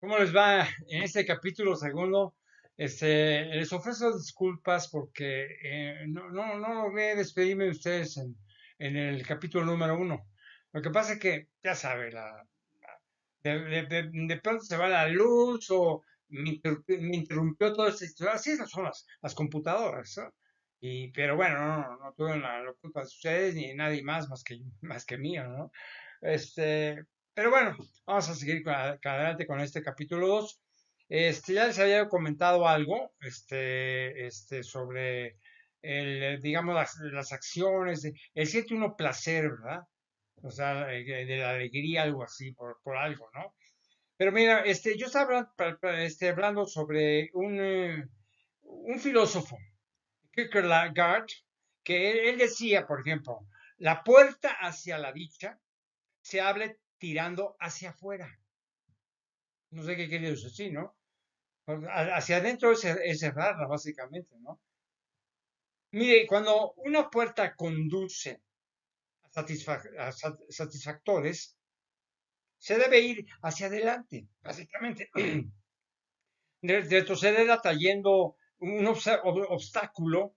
¿Cómo les va en este capítulo segundo? Les ofrezco disculpas porque no logré despedirme de ustedes en el capítulo número uno. Lo que pasa es que, ya sabe, de pronto se va la luz o me interrumpió toda esta historia. Así son las computadoras, ¿no? Pero bueno, no tuve la culpa de ustedes ni de nadie más que mío, ¿no? Pero bueno, vamos a seguir adelante con este capítulo 2. Ya les había comentado algo sobre digamos, las acciones, el siente uno placer, ¿verdad? O sea, de la alegría, algo así, por algo, ¿no? Pero mira, yo estaba hablando sobre un filósofo, Kierkegaard, que él decía, por ejemplo, la puerta hacia la dicha se abre tirando hacia afuera. No sé qué quiere decir, sí, ¿no? Hacia adentro es cerrarla, básicamente, ¿no? Mire, cuando una puerta conduce a satisfactores, se debe ir hacia adelante, básicamente. Retroceder atrayendo un obstáculo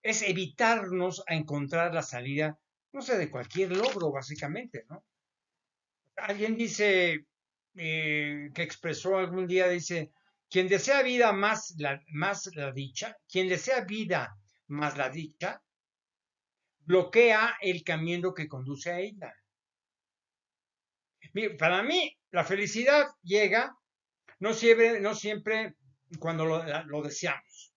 es evitarnos a encontrar la salida, no sé, de cualquier logro, básicamente, ¿no? Alguien dice, que expresó algún día, dice, quien desea vida más la dicha, quien desea vida más la dicha, bloquea el camino que conduce a ella. Para mí, la felicidad llega no siempre cuando lo deseamos.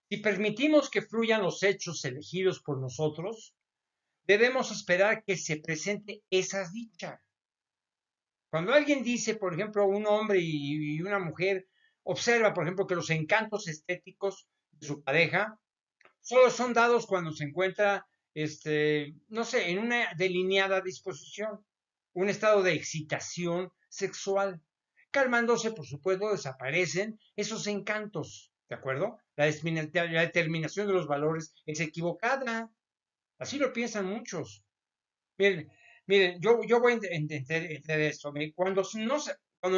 Si permitimos que fluyan los hechos elegidos por nosotros, debemos esperar que se presente esa dicha. Cuando alguien dice, por ejemplo, un hombre y una mujer, observa, por ejemplo, que los encantos estéticos de su pareja solo son dados cuando se encuentra, no sé, en una delineada disposición, un estado de excitación sexual. Calmándose, por supuesto, desaparecen esos encantos, ¿de acuerdo? La determinación de los valores es equivocada. Así lo piensan muchos. Miren, miren, yo voy a entender esto. Cuando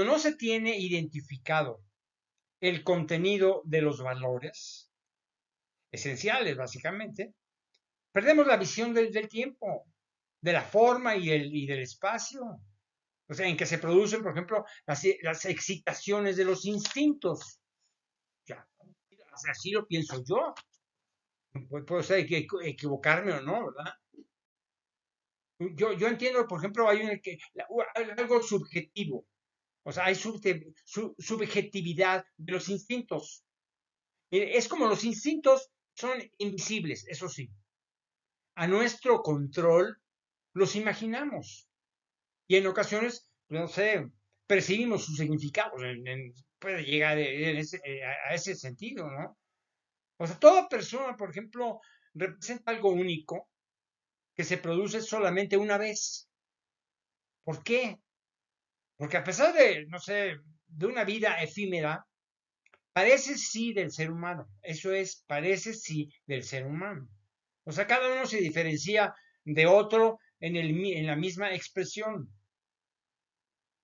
no se tiene identificado el contenido de los valores esenciales, básicamente, perdemos la visión del tiempo, de la forma y del espacio. O sea, en que se producen, por ejemplo, las excitaciones de los instintos. Ya, así lo pienso yo. Puedo ser equivocarme o no, ¿verdad? Yo entiendo, por ejemplo, hay algo subjetivo. O sea, hay subjetividad de los instintos. Es como los instintos son invisibles, eso sí. A nuestro control los imaginamos. Y en ocasiones, no sé, percibimos sus significados. Puede llegar a ese sentido, ¿no? O sea, toda persona, por ejemplo, representa algo único que se produce solamente una vez. ¿Por qué? Porque a pesar de, no sé, de una vida efímera, parece sí del ser humano. Eso es, parece sí del ser humano. O sea, cada uno se diferencia de otro en la misma expresión.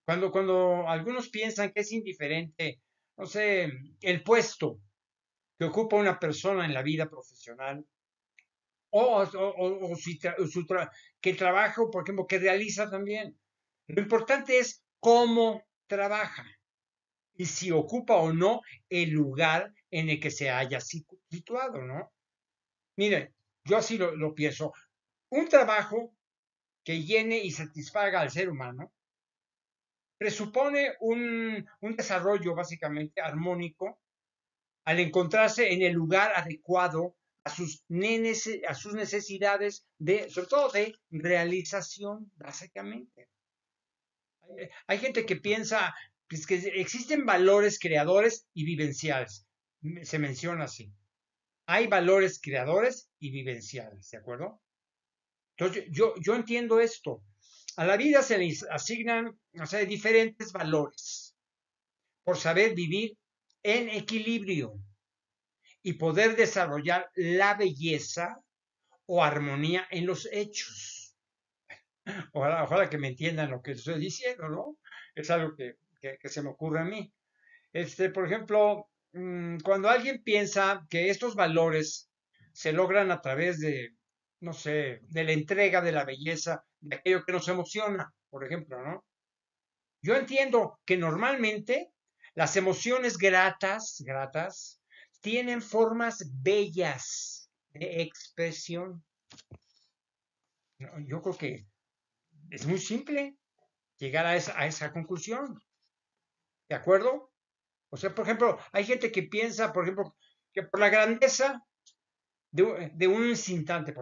Cuando algunos piensan que es indiferente, no sé, el puesto que ocupa una persona en la vida profesional, o que el trabajo, por ejemplo, que realiza también. Lo importante es cómo trabaja y si ocupa o no el lugar en el que se haya situado, ¿no? Mire, yo así lo pienso. Un trabajo que llene y satisfaga al ser humano presupone un desarrollo básicamente armónico al encontrarse en el lugar adecuado a sus necesidades sobre todo de realización, básicamente. Hay gente que piensa pues, que existen valores creadores y vivenciales. Se menciona así. Hay valores creadores y vivenciales, ¿de acuerdo? Entonces, yo entiendo esto. A la vida se le asignan, o sea, diferentes valores por saber vivir en equilibrio y poder desarrollar la belleza o armonía en los hechos. Ojalá que me entiendan lo que estoy diciendo, ¿no? Es algo que que se me ocurre a mí. Por ejemplo, cuando alguien piensa que estos valores se logran a través de, no sé, de la entrega de la belleza, de aquello que nos emociona, por ejemplo, ¿no? Yo entiendo que normalmente las emociones gratas, tienen formas bellas de expresión. Yo creo que es muy simple llegar a esa conclusión, ¿de acuerdo? O sea, por ejemplo, hay gente que piensa, por ejemplo, que por la grandeza de un instante,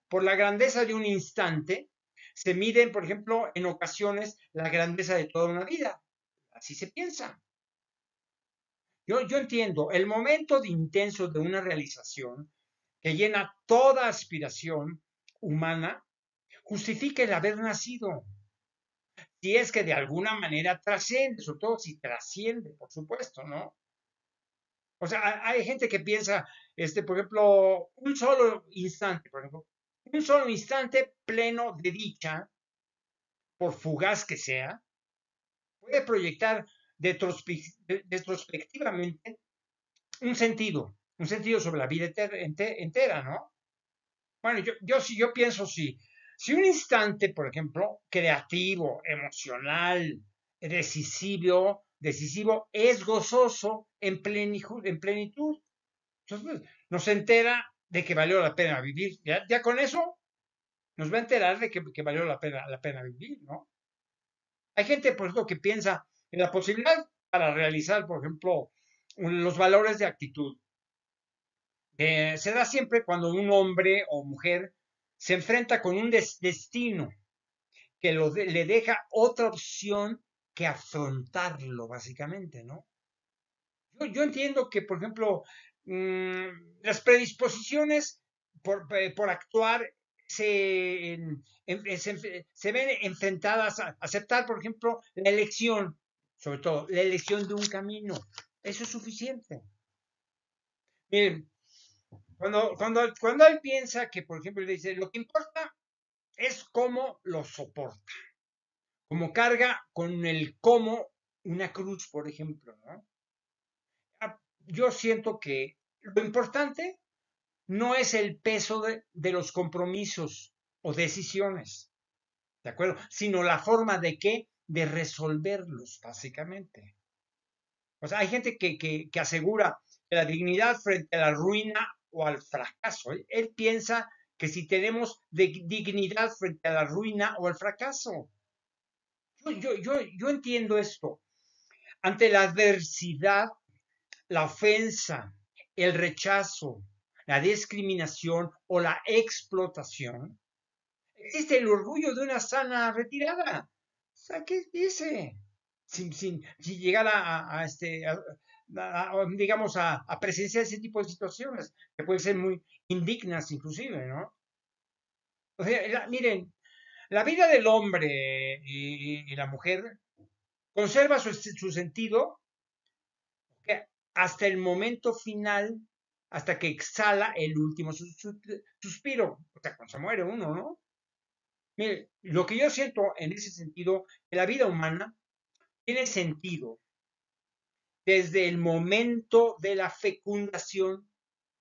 por la grandeza de un instante, se miden, por ejemplo, en ocasiones la grandeza de toda una vida. Así se piensa. Yo entiendo, el momento de intenso de una realización que llena toda aspiración humana justifica el haber nacido. Si es que de alguna manera trasciende, sobre todo si trasciende, por supuesto, ¿no? O sea, hay gente que piensa, por ejemplo, un solo instante, por ejemplo, un solo instante pleno de dicha, por fugaz que sea, puede proyectar retrospectivamente un sentido sobre la vida entera, ¿no? Bueno, yo pienso sí. Si un instante, por ejemplo, creativo, emocional, decisivo, es gozoso en plenitud, entonces nos entera de que valió la pena vivir. Ya con eso nos va a enterar de que valió la pena vivir, ¿no? Hay gente, por ejemplo, que piensa en la posibilidad para realizar, por ejemplo, los valores de actitud. Se da siempre cuando un hombre o mujer se enfrenta con un destino que le deja otra opción que afrontarlo, básicamente, ¿no? Yo entiendo que, por ejemplo, las predisposiciones por actuar se ven enfrentadas a aceptar, por ejemplo, la elección, sobre todo la elección de un camino. Eso es suficiente. Miren, cuando él piensa que, por ejemplo, le dice, lo que importa es cómo lo soporta, como carga con el cómo una cruz, por ejemplo, ¿no? Yo siento que lo importante no es el peso de los compromisos o decisiones, ¿de acuerdo? Sino la forma de qué, de resolverlos, básicamente. O sea, hay gente que asegura que la dignidad frente a la ruina o al fracaso. Él piensa que si tenemos dignidad frente a la ruina o al fracaso. Yo entiendo esto. Ante la adversidad, la ofensa, el rechazo, la discriminación o la explotación, existe el orgullo de una sana retirada. O sea, ¿qué dice? Sin llegar digamos, a presenciar ese tipo de situaciones, que pueden ser muy indignas inclusive, ¿no? O sea, miren, la vida del hombre y la mujer conserva su sentido hasta el momento final, hasta que exhala el último suspiro, o sea, cuando se muere uno, ¿no? Mire, lo que yo siento en ese sentido, que la vida humana tiene sentido desde el momento de la fecundación,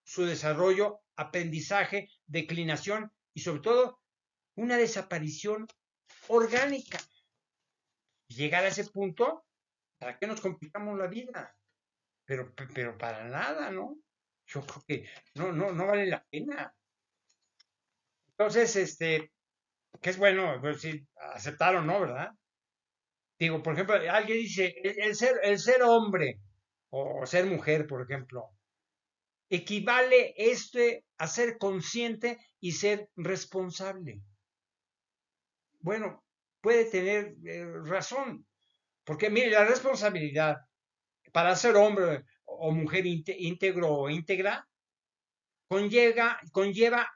su desarrollo, aprendizaje, declinación y sobre todo una desaparición orgánica. Llegar a ese punto, ¿para qué nos complicamos la vida? Pero para nada, ¿no? Yo creo que no vale la pena. Entonces, que es bueno, pues sí, aceptar o no, ¿verdad? Digo, por ejemplo, alguien dice, el ser hombre o ser mujer, por ejemplo, equivale a ser consciente y ser responsable. Bueno, puede tener razón, porque mire, la responsabilidad para ser hombre o mujer íntegro o íntegra conlleva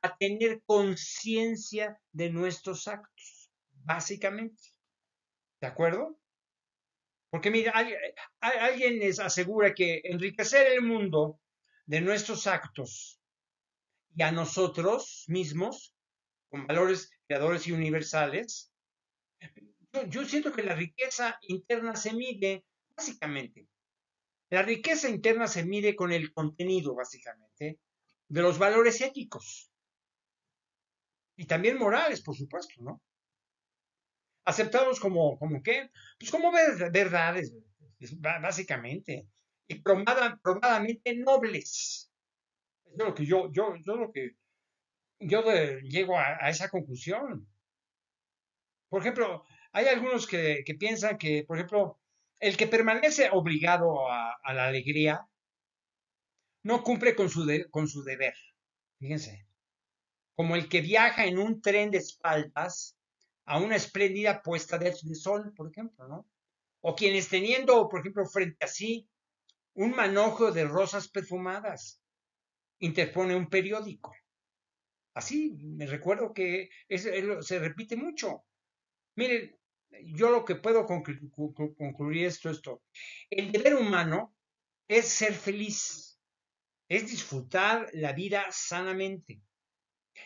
a tener conciencia de nuestros actos, básicamente. ¿De acuerdo? Porque mira, alguien les asegura que enriquecer el mundo de nuestros actos y a nosotros mismos, con valores creadores y universales, yo siento que la riqueza interna se mide, básicamente, la riqueza interna se mide con el contenido, básicamente, de los valores éticos y también morales, por supuesto, ¿no? Aceptados como ¿qué? Pues como verdades, básicamente, y probadamente nobles. Eso es lo que yo lo que llego a esa conclusión. Por ejemplo, hay algunos que piensan que, por ejemplo, el que permanece obligado a la alegría no cumple con su deber. Fíjense, como el que viaja en un tren de espaldas a una espléndida puesta de sol, por ejemplo, ¿no? O quienes teniendo, por ejemplo, frente a sí un manojo de rosas perfumadas, interpone un periódico. Así, me recuerdo que se repite mucho. Miren, yo lo que puedo concluir esto. El deber humano es ser feliz, es disfrutar la vida sanamente,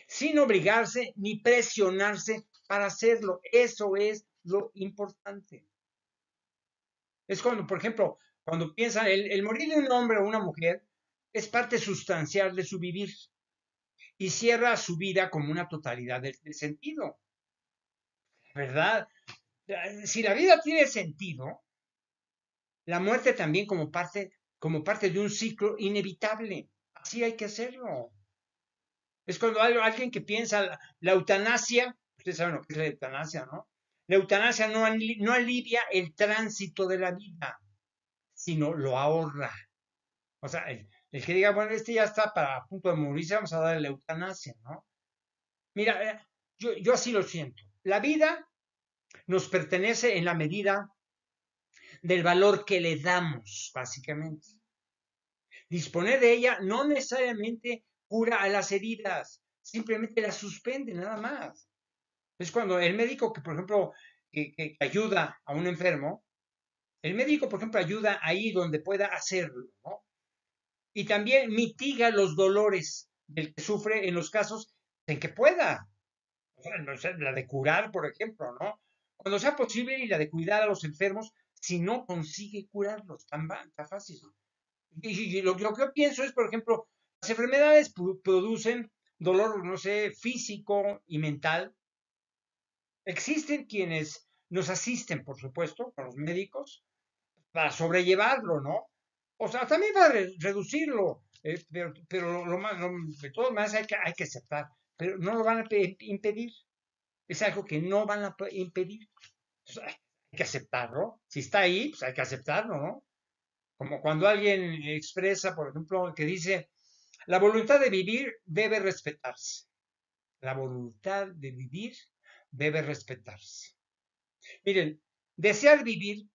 sin obligarse ni presionarse para hacerlo. Eso es lo importante. Es cuando, por ejemplo, cuando piensan el morir de un hombre o una mujer es parte sustancial de su vivir y cierra su vida como una totalidad de sentido, ¿verdad? Si la vida tiene sentido, la muerte también como parte de un ciclo inevitable. Así hay que hacerlo. Es cuando hay alguien que piensa la eutanasia, ustedes saben lo que es la eutanasia, ¿no? La eutanasia no alivia el tránsito de la vida, sino lo ahorra. O sea, el que diga, bueno, este ya está a punto de morirse, vamos a darle la eutanasia, ¿no? Mira, yo así lo siento. La vida nos pertenece en la medida del valor que le damos, básicamente. Disponer de ella no necesariamente cura a las heridas, simplemente las suspende, nada más. Es cuando el médico que, por ejemplo, que ayuda a un enfermo, el médico, por ejemplo, ayuda ahí donde pueda hacerlo, ¿no? Y también mitiga los dolores del que sufre en los casos en que pueda. O sea, no sé, la de curar, por ejemplo, ¿no? Cuando sea posible y la de cuidar a los enfermos si no consigue curarlos, tan fácil. Y lo que yo pienso es, por ejemplo, las enfermedades producen dolor, no sé, físico y mental. Existen quienes nos asisten, por supuesto, con los médicos, para sobrellevarlo, ¿no? O sea, también para reducirlo, pero de todas maneras hay que aceptar, pero no lo van a impedir. Es algo que no van a impedir. Pues hay que aceptarlo. Si está ahí, pues hay que aceptarlo, ¿no? Como cuando alguien expresa, por ejemplo, que dice, la voluntad de vivir debe respetarse. La voluntad de vivir debe respetarse. Miren, desear vivir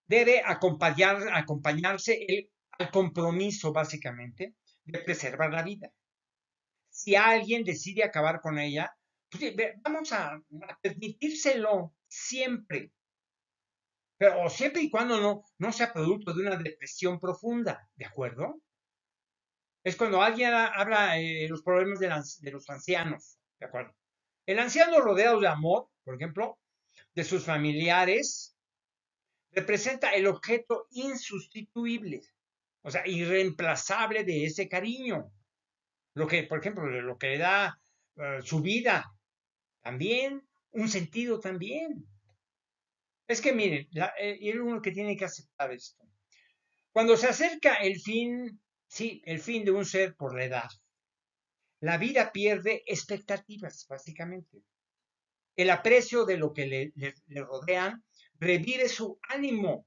debe acompañarse al compromiso, básicamente, de preservar la vida. Si alguien decide acabar con ella, pues, vamos a permitírselo siempre, pero siempre y cuando no sea producto de una depresión profunda, ¿de acuerdo? Es cuando alguien habla de los problemas de los ancianos, ¿de acuerdo? El anciano rodeado de amor, por ejemplo, de sus familiares, representa el objeto insustituible, o sea, irreemplazable de ese cariño. Lo que, por ejemplo, lo que le da su vida también, un sentido también. Es que miren, el uno que tiene que aceptar esto. Cuando se acerca el fin, sí, el fin de un ser por la edad, la vida pierde expectativas, básicamente. El aprecio de lo que le rodean revive su ánimo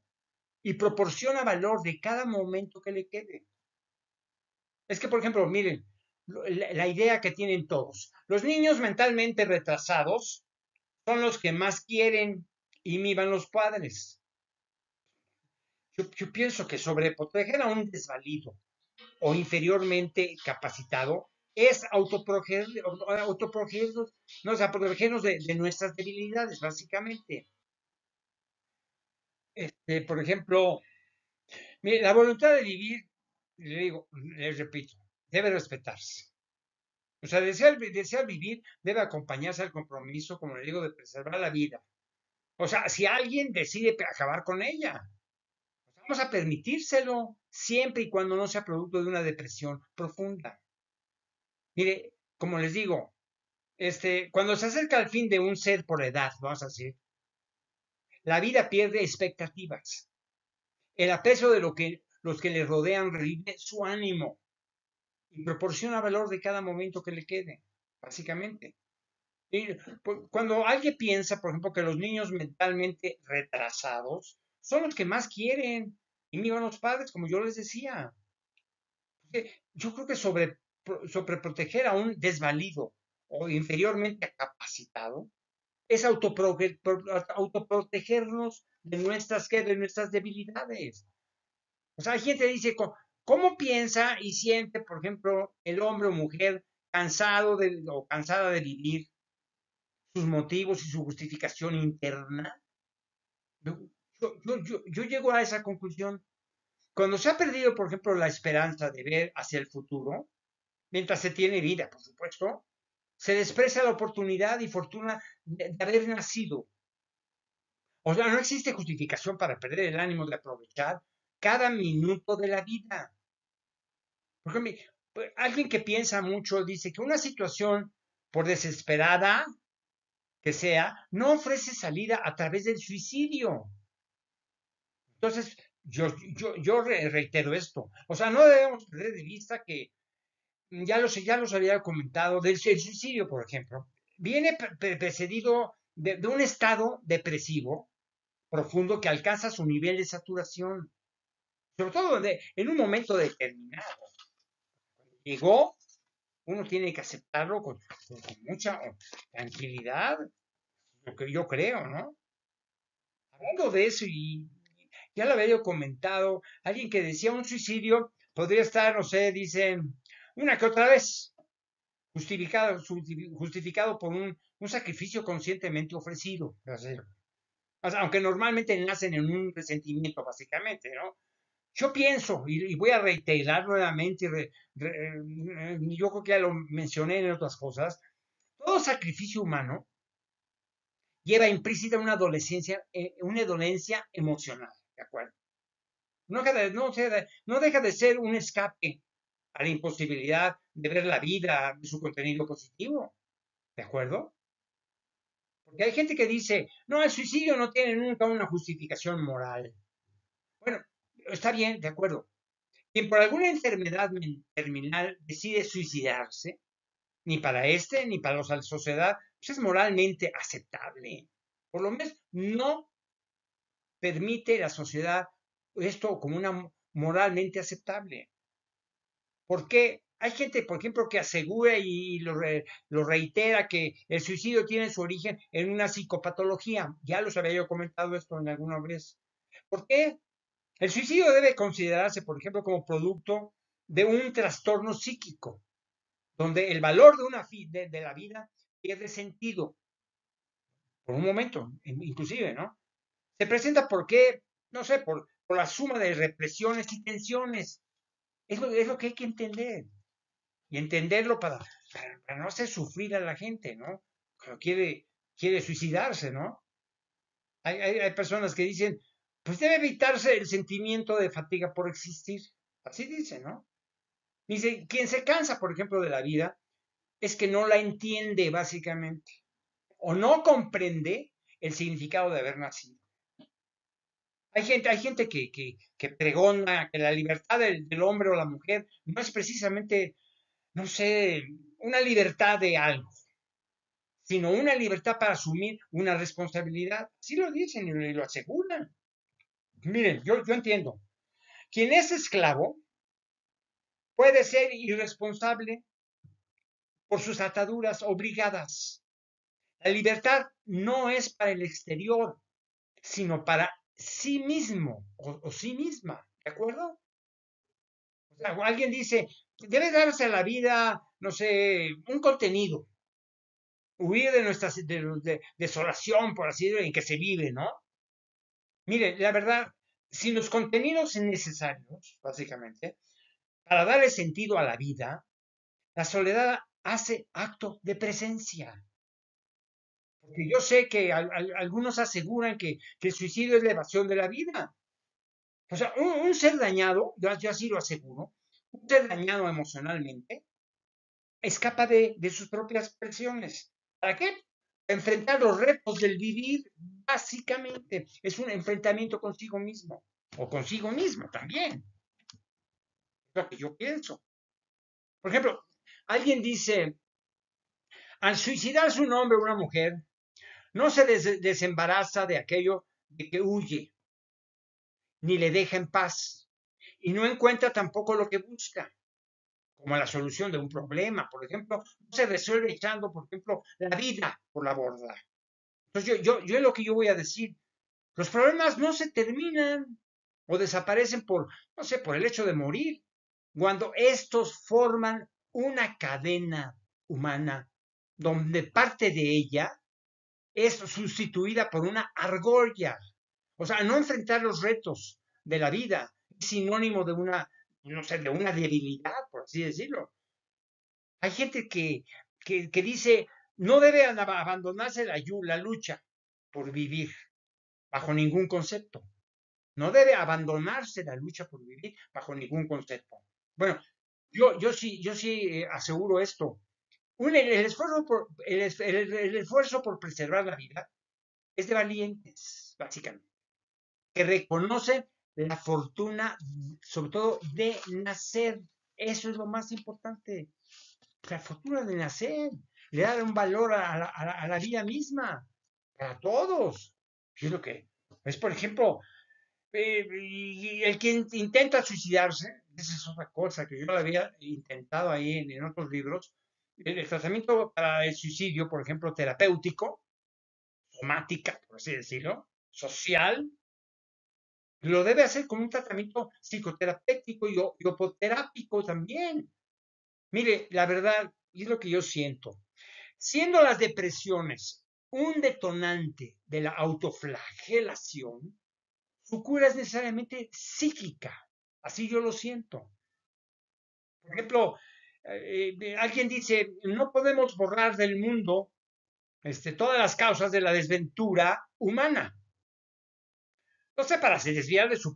y proporciona valor de cada momento que le quede. Es que, por ejemplo, miren, la idea que tienen todos. Los niños mentalmente retrasados son los que más quieren y miman los padres. Yo pienso que sobreproteger a un desvalido o inferiormente capacitado es autoprotegernos, no, o sea, protegernos de nuestras debilidades, básicamente. Por ejemplo, mire, la voluntad de vivir, le digo, les repito, debe respetarse. O sea, desear vivir debe acompañarse al compromiso, como le digo, de preservar la vida. O sea, si alguien decide acabar con ella, vamos a permitírselo, siempre y cuando no sea producto de una depresión profunda. Mire, como les digo, cuando se acerca al fin de un ser por edad, vamos a decir, la vida pierde expectativas. El aprecio de los que le rodean revive su ánimo y proporciona valor de cada momento que le quede, básicamente. Y, pues, cuando alguien piensa, por ejemplo, que los niños mentalmente retrasados son los que más quieren, y miran los padres, como yo les decía. Yo creo que sobreproteger a un desvalido o inferiormente capacitado es autoprotegernos de nuestras debilidades. O sea, hay gente que dice, ¿cómo piensa y siente, por ejemplo, el hombre o mujer o cansada de vivir sus motivos y su justificación interna? Yo, yo llego a esa conclusión. Cuando se ha perdido, por ejemplo, la esperanza de ver hacia el futuro, mientras se tiene vida, por supuesto, se desprecia la oportunidad y fortuna de haber nacido. O sea, no existe justificación para perder el ánimo de aprovechar cada minuto de la vida. Por ejemplo, alguien que piensa mucho dice que una situación, por desesperada que sea, no ofrece salida a través del suicidio. Entonces, yo reitero esto. O sea, no debemos perder de vista que ya los había comentado, del suicidio, por ejemplo, viene precedido de un estado depresivo profundo que alcanza su nivel de saturación, sobre todo en un momento determinado. Llegó, uno tiene que aceptarlo con mucha tranquilidad, lo que yo creo, ¿no? Hablando de eso, y ya lo había yo comentado, alguien que decía un suicidio podría estar, no sé, dicen, una que otra vez, justificado por un sacrificio conscientemente ofrecido. O sea, aunque normalmente nacen en un resentimiento, básicamente, ¿no? Yo pienso, y voy a reiterar nuevamente, yo creo que ya lo mencioné en otras cosas, todo sacrificio humano lleva implícita una dolencia emocional, ¿de acuerdo? No deja de ser un escape a la imposibilidad de ver la vida de su contenido positivo, ¿de acuerdo? Porque hay gente que dice, no, el suicidio no tiene nunca una justificación moral. Bueno, está bien, de acuerdo. Quien por alguna enfermedad terminal decide suicidarse, ni para ni para la sociedad, pues es moralmente aceptable. Por lo menos no permite la sociedad esto como una moralmente aceptable. ¿Por qué? Hay gente, por ejemplo, que asegura y lo reitera que el suicidio tiene su origen en una psicopatología. Ya los había yo comentado esto en alguna vez. ¿Por qué? El suicidio debe considerarse, por ejemplo, como producto de un trastorno psíquico, donde el valor de la vida pierde sentido por un momento, inclusive, ¿no? Se presenta porque, no sé, por la suma de represiones y tensiones. Es lo que hay que entender. Y entenderlo para no hacer sufrir a la gente, ¿no? Cuando quiere suicidarse, ¿no? Hay personas que dicen, pues debe evitarse el sentimiento de fatiga por existir. Así dice, ¿no? Dice, quien se cansa, por ejemplo, de la vida, es que no la entiende, básicamente, o no comprende el significado de haber nacido. Hay gente que pregona que la libertad del hombre o la mujer no es precisamente, no sé, una libertad de algo, sino una libertad para asumir una responsabilidad. Así lo dicen y lo aseguran. Miren, yo entiendo. Quien es esclavo puede ser irresponsable por sus ataduras obligadas. La libertad no es para el exterior, sino para sí mismo o sí misma, ¿de acuerdo? O sea, alguien dice, debe darse a la vida, no sé, un contenido, huir de nuestra desolación, por así decirlo, en que se vive, ¿no? Mire, la verdad, sin los contenidos necesarios, básicamente, para darle sentido a la vida, la soledad hace acto de presencia. Porque yo sé que algunos aseguran que el suicidio es la evasión de la vida. O sea, un ser dañado, yo así lo aseguro, un ser dañado emocionalmente, escapa de sus propias presiones. ¿Para qué? Enfrentar los retos del vivir, básicamente. Es un enfrentamiento consigo mismo, o consigo mismo también. Es lo que yo pienso. Por ejemplo, alguien dice, al suicidarse un hombre o una mujer, no se desembaraza de aquello de que huye, ni le deja en paz, y no encuentra tampoco lo que busca, como la solución de un problema. Por ejemplo, no se resuelve echando, por ejemplo, la vida por la borda. Entonces, yo es lo que yo voy a decir. Los problemas no se terminan o desaparecen por, no sé, por el hecho de morir, cuando estos forman una cadena humana donde parte de ella es sustituida por una argolla. O sea, no enfrentar los retos de la vida es sinónimo de una, no sé, de una debilidad, por así decirlo. Hay gente que dice, no debe abandonarse la lucha por vivir, bajo ningún concepto. No debe abandonarse la lucha por vivir bajo ningún concepto. Bueno, yo sí aseguro esto. El esfuerzo por preservar la vida es de valientes, básicamente, que reconocen la fortuna, sobre todo de nacer. Eso es lo más importante. La fortuna de nacer le da un valor a la vida misma, para todos. Yo lo que es, por ejemplo, y el que intenta suicidarse, esa es otra cosa que yo lo había intentado ahí en otros libros. El tratamiento para el suicidio, por ejemplo, terapéutico, somática, por así decirlo, social, lo debe hacer con un tratamiento psicoterapéutico y hipoterápico también. Mire, la verdad, y es lo que yo siento, siendo las depresiones un detonante de la autoflagelación, su cura es necesariamente psíquica. Así yo lo siento. Por ejemplo, alguien dice, no podemos borrar del mundo todas las causas de la desventura humana. No sé, para se desviar de su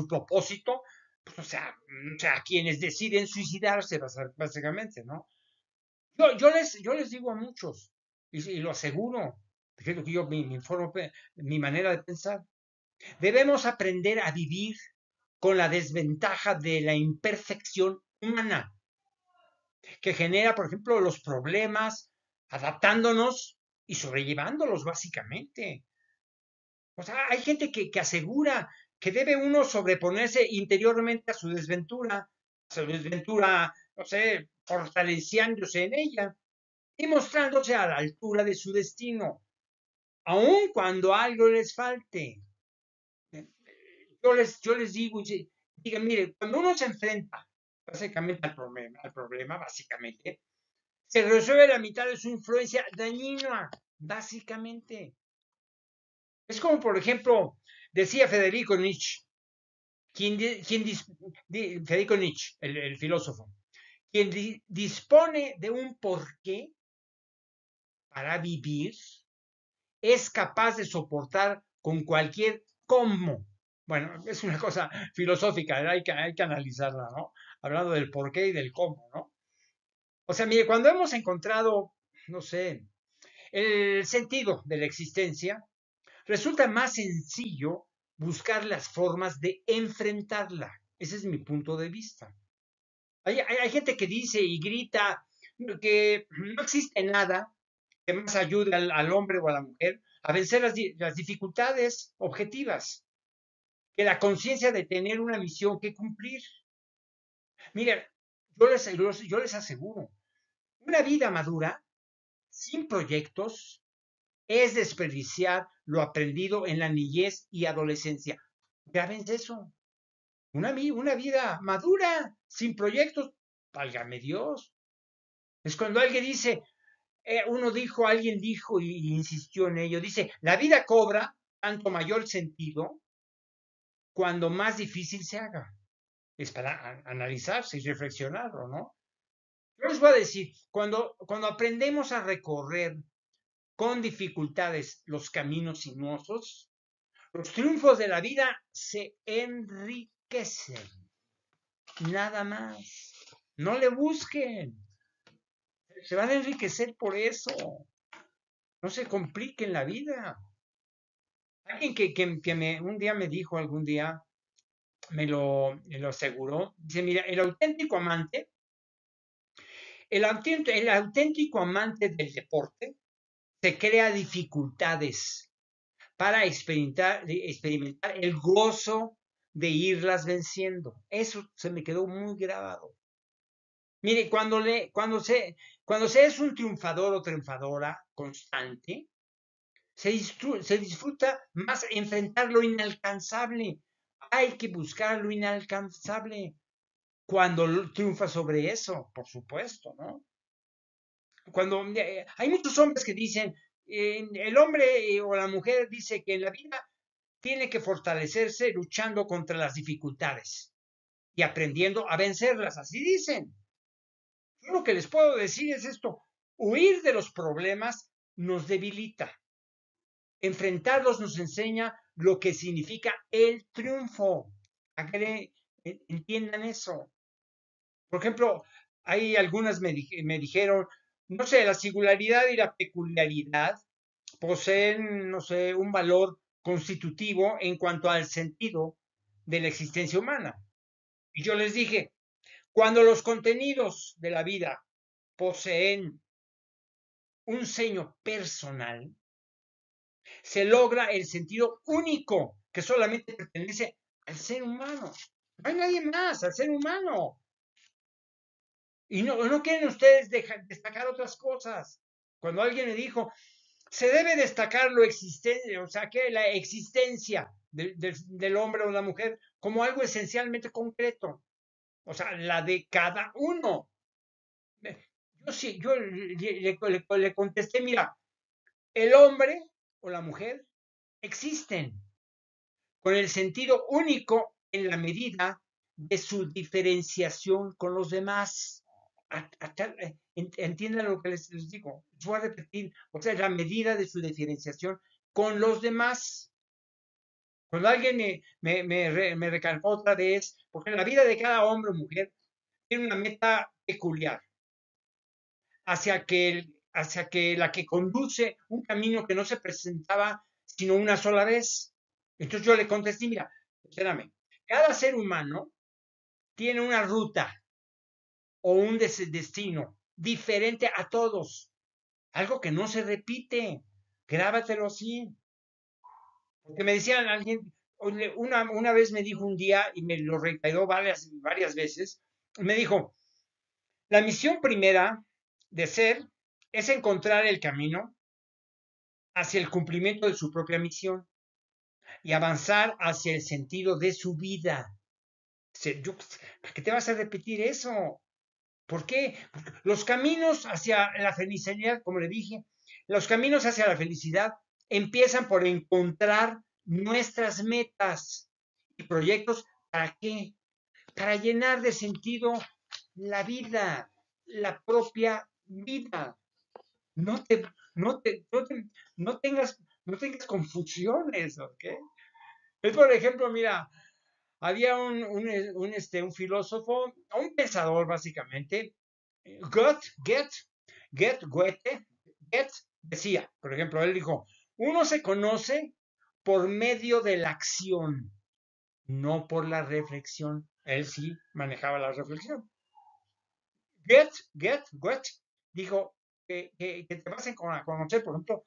propósito, pues, o sea, quienes deciden suicidarse, básicamente, ¿no? Yo les digo a muchos, y lo aseguro, que es lo que yo me informo, mi manera de pensar. Debemos aprender a vivir con la desventaja de la imperfección humana, que genera, por ejemplo, los problemas, adaptándonos y sobrellevándolos, básicamente. O sea, hay gente que asegura que debe uno sobreponerse interiormente a su desventura, no sé, fortaleciéndose en ella y mostrándose a la altura de su destino, aun cuando algo les falte. Yo les digo, digan, mire, cuando uno se enfrenta básicamente al problema, básicamente, se resuelve la mitad de su influencia dañina, básicamente. Es como, por ejemplo, decía Federico Nietzsche, Federico Nietzsche, el filósofo, quien dispone de un porqué para vivir, es capaz de soportar con cualquier cómo. Bueno, es una cosa filosófica, hay que analizarla, ¿no? Hablando del porqué y del cómo, ¿no? O sea, mire, cuando hemos encontrado, no sé, el sentido de la existencia, resulta más sencillo buscar las formas de enfrentarla. Ese es mi punto de vista. Hay gente que dice y grita que no existe nada que más ayude al hombre o a la mujer a vencer las dificultades objetivas que la conciencia de tener una misión que cumplir. Miren, yo les aseguro, una vida madura, sin proyectos, es desperdiciar lo aprendido en la niñez y adolescencia. Grábense eso. Una vida madura, sin proyectos, válgame Dios. Es cuando alguien dice, alguien dijo y insistió en ello, dice, la vida cobra tanto mayor sentido cuando más difícil se haga. Es para analizarse y reflexionarlo, ¿no? Yo les voy a decir, cuando aprendemos a recorrer con dificultades los caminos sinuosos, los triunfos de la vida se enriquecen. Nada más. No le busquen. Se van a enriquecer por eso. No se compliquen la vida. Alguien que un día me dijo, algún día me lo aseguró, dice, mira, el auténtico amante del deporte se crea dificultades para experimentar el gozo de irlas venciendo. Eso se me quedó muy grabado. Mire, cuando se es un triunfador o triunfadora constante, se disfruta más enfrentar lo inalcanzable. Hay que buscar lo inalcanzable cuando triunfa sobre eso, por supuesto, ¿no? Cuando hay muchos hombres que dicen, el hombre o la mujer dice que en la vida tiene que fortalecerse luchando contra las dificultades y aprendiendo a vencerlas, así dicen. Yo lo que les puedo decir es esto, huir de los problemas nos debilita, enfrentarlos nos enseña lo que significa el triunfo. A que entiendan eso. Por ejemplo, hay algunas me dijeron, no sé, la singularidad y la peculiaridad poseen, no sé, un valor constitutivo en cuanto al sentido de la existencia humana. Y yo les dije, cuando los contenidos de la vida poseen un sello personal, se logra el sentido único que solamente pertenece al ser humano. No hay nadie más, al ser humano. Y no quieren ustedes destacar otras cosas. Cuando alguien me dijo, se debe destacar lo existente, o sea, que la existencia del hombre o la mujer como algo esencialmente concreto. O sea, la de cada uno. Yo le contesté, mira, el hombre o la mujer existen con el sentido único en la medida de su diferenciación con los demás. Entiendan lo que les digo. Voy a repetir, o sea, la medida de su diferenciación con los demás. Cuando alguien me recalcó otra vez, porque la vida de cada hombre o mujer tiene una meta peculiar, hacia que la que conduce un camino que no se presentaba sino una sola vez. Entonces yo le contesté, mira, espérame, cada ser humano tiene una ruta o un destino diferente a todos, algo que no se repite, grábatelo así. Porque me decían alguien, una vez me dijo un día y me lo reiteró varias veces, me dijo, la misión primera de ser es encontrar el camino hacia el cumplimiento de su propia misión y avanzar hacia el sentido de su vida. ¿Para qué te vas a repetir eso? ¿Por qué? Porque los caminos hacia la felicidad, como le dije, los caminos hacia la felicidad empiezan por encontrar nuestras metas y proyectos. ¿Para qué? Para llenar de sentido la vida, la propia vida. No te, no te, no te, no tengas confusiones, ¿ok? Es por ejemplo, mira, había un filósofo, un pensador básicamente, Goethe, Goethe decía, por ejemplo, él dijo, uno se conoce por medio de la acción, no por la reflexión. Él sí manejaba la reflexión. Goethe dijo que te vas a conocer, por ejemplo,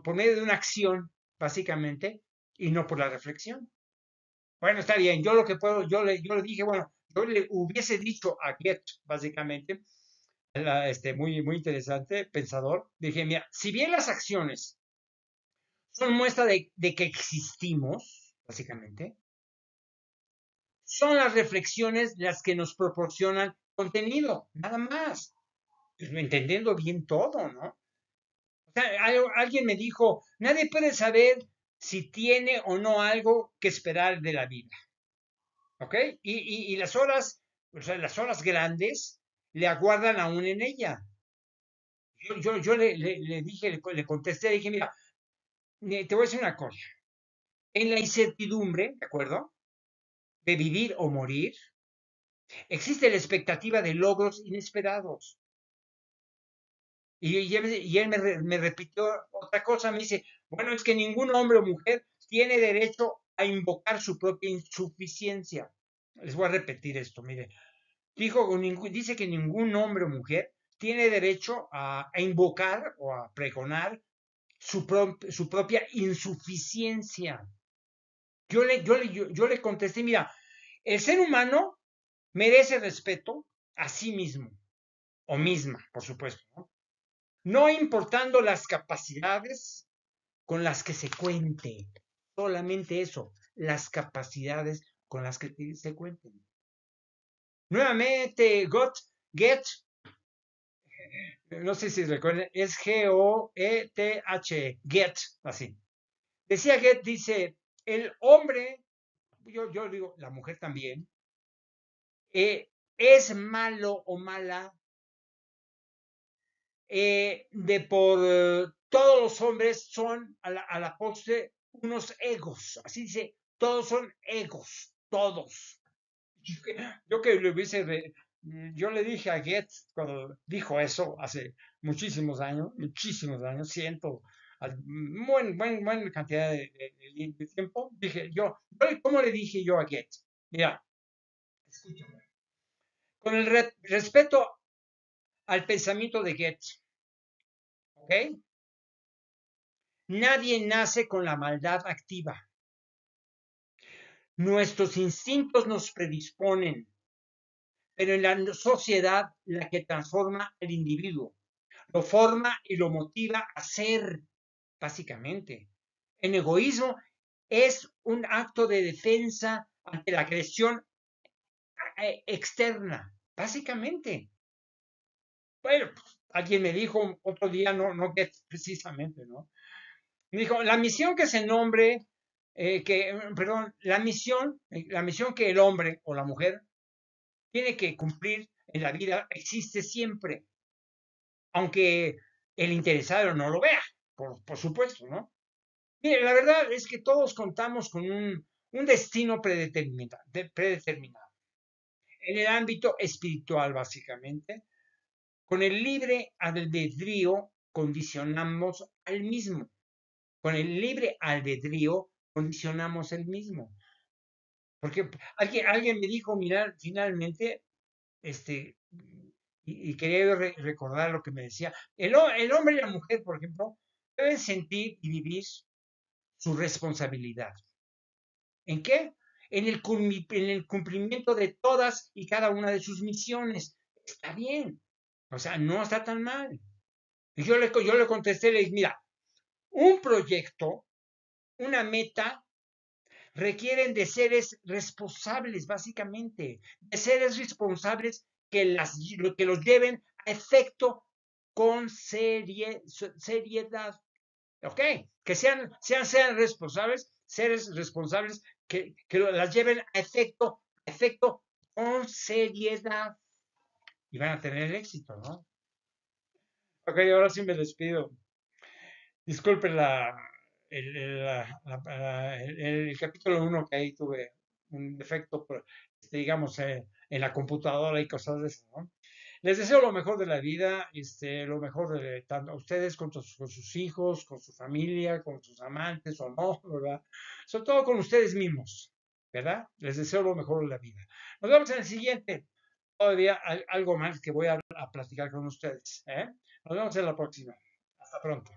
por medio de una acción, básicamente, y no por la reflexión. Bueno, está bien, yo lo que puedo, yo le dije, bueno, yo le hubiese dicho a Goethe, básicamente, muy interesante, pensador, dije, mira, si bien las acciones son muestra de que existimos, básicamente, son las reflexiones las que nos proporcionan contenido, nada más. Pues, entendiendo bien todo, ¿no? O sea, alguien me dijo, nadie puede saber si tiene o no algo que esperar de la vida, ¿ok? Y las horas, o sea, las horas grandes le aguardan aún en ella. Yo le dije, le contesté, le dije, mira, te voy a decir una cosa. En la incertidumbre, ¿de acuerdo? De vivir o morir, existe la expectativa de logros inesperados. Y él me repitió otra cosa, me dice, bueno, es que ningún hombre o mujer tiene derecho a invocar su propia insuficiencia. Les voy a repetir esto, mire. Dice que ningún hombre o mujer tiene derecho a invocar o a pregonar su propia insuficiencia. Yo le contesté, mira, el ser humano merece respeto a sí mismo, o misma, por supuesto, ¿no? No importando las capacidades con las que se cuente, solamente eso, las capacidades con las que se cuenten. Nuevamente, Goethe, no sé si recuerden, es Goethe, Goethe, así. Decía Goethe, dice, el hombre, yo digo, la mujer también, es malo o mala de por todos los hombres son a la postre unos egos, así dice, todos son egos, todos. Yo que le hubiese, yo le dije a Goethe cuando dijo eso hace muchísimos años, siento, buena cantidad de tiempo, dije ¿cómo le dije yo a Goethe? Mira, escúchame, con el respeto al pensamiento de Goethe, ¿ok? Nadie nace con la maldad activa. Nuestros instintos nos predisponen, pero en la sociedad la que transforma al individuo, lo forma y lo motiva a ser, básicamente. El egoísmo es un acto de defensa ante la agresión externa, básicamente. Bueno, alguien me dijo otro día, no que precisamente, ¿no? Me dijo, la misión que se nombre, perdón, la misión que el hombre o la mujer tiene que cumplir en la vida existe siempre, aunque el interesado no lo vea, por supuesto, ¿no? Mire, la verdad es que todos contamos con un destino predeterminado. En el ámbito espiritual, básicamente, con el libre albedrío condicionamos al mismo. Con el libre albedrío condicionamos el mismo. Porque alguien me dijo, mira, finalmente, y quería yo recordar lo que me decía, el hombre y la mujer, por ejemplo, deben sentir y vivir su responsabilidad. ¿En qué? En el cumplimiento de todas y cada una de sus misiones. Está bien. O sea, no está tan mal. Y yo le contesté, le dije, mira, un proyecto, una meta, requieren de seres responsables, básicamente, de seres responsables que los lleven a efecto con seriedad. ¿Ok? Que sean responsables, seres responsables que las lleven a efecto con seriedad y van a tener éxito, ¿no? Ok, ahora sí me despido. Disculpen el capítulo 1 que ahí tuve un defecto, digamos, en la computadora y cosas de eso, ¿no? Les deseo lo mejor de la vida, lo mejor de tanto a ustedes con sus hijos, con su familia, con sus amantes o no, ¿verdad? Sobre todo con ustedes mismos, ¿verdad? Les deseo lo mejor de la vida. Nos vemos en el siguiente. Todavía algo más que voy a platicar con ustedes, ¿eh? Nos vemos en la próxima. Hasta pronto.